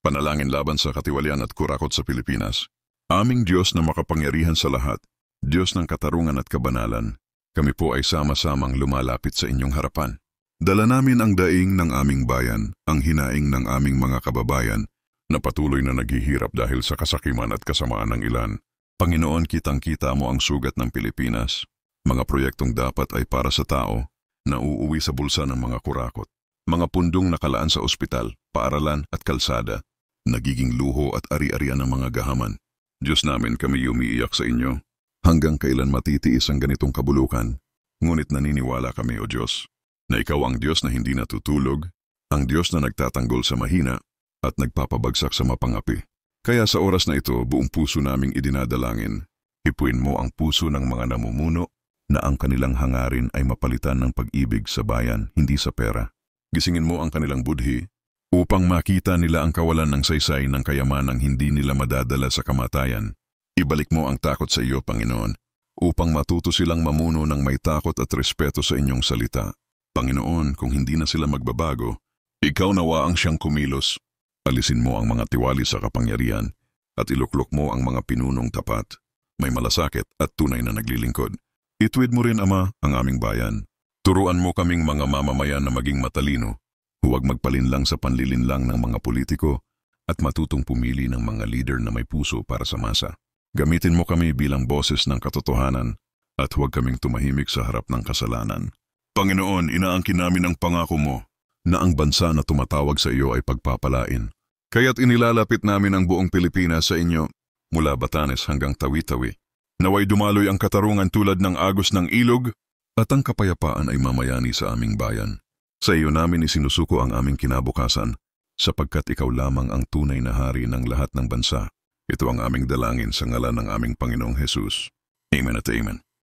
Panalangin laban sa katiwalian at kurakot sa Pilipinas. Aming Diyos na makapangyarihan sa lahat, Diyos ng katarungan at kabanalan, kami po ay sama-samang lumalapit sa inyong harapan. Dala namin ang daing ng aming bayan, ang hinaing ng aming mga kababayan, na patuloy na naghihirap dahil sa kasakiman at kasamaan ng ilan. Panginoon, kitang-kita mo ang sugat ng Pilipinas. Mga proyektong dapat ay para sa tao, na uuwi sa bulsa ng mga kurakot. Mga pundong nakalaan sa ospital, paaralan at kalsada, nagiging luho at ari-arian ng mga gahaman. Diyos namin, kami umiiyak sa inyo. Hanggang kailan matitiis ang ganitong kabulukan? Ngunit naniniwala kami, O Diyos, na Ikaw ang Diyos na hindi natutulog, ang Diyos na nagtatanggol sa mahina at nagpapabagsak sa mapangapi. Kaya sa oras na ito, buong puso naming idinadalangin, ipuin mo ang puso ng mga namumuno na ang kanilang hangarin ay mapalitan ng pag-ibig sa bayan, hindi sa pera. Gisingin mo ang kanilang budhi upang makita nila ang kawalan ng saysay ng kayamanang hindi nila madadala sa kamatayan. Ibalik mo ang takot sa iyo, Panginoon, upang matuto silang mamuno ng may takot at respeto sa inyong salita. Panginoon, kung hindi na sila magbabago, Ikaw nawa ang siyang kumilos. Alisin mo ang mga tiwali sa kapangyarihan at iluklok mo ang mga pinunong tapat, may malasakit at tunay na naglilingkod. Ituwid mo rin, Ama, ang aming bayan. Turuan mo kaming mga mamamayan na maging matalino, huwag magpalinlang sa panlilinlang ng mga politiko at matutong pumili ng mga leader na may puso para sa masa. Gamitin mo kami bilang boses ng katotohanan at huwag kaming tumahimik sa harap ng kasalanan. Panginoon, inaangkin namin ang pangako mo na ang bansa na tumatawag sa iyo ay pagpapalain. Kaya't inilalapit namin ang buong Pilipinas sa inyo, mula Batanes hanggang Tawi-Tawi. Naway dumaloy ang katarungan tulad ng agos ng ilog at ang kapayapaan ay mamayani sa aming bayan. Sa iyo namin isinusuko ang aming kinabukasan, sapagkat ikaw lamang ang tunay na hari ng lahat ng bansa. Ito ang aming dalangin sa ngalan ng aming Panginoong Hesus. Amen at Amen.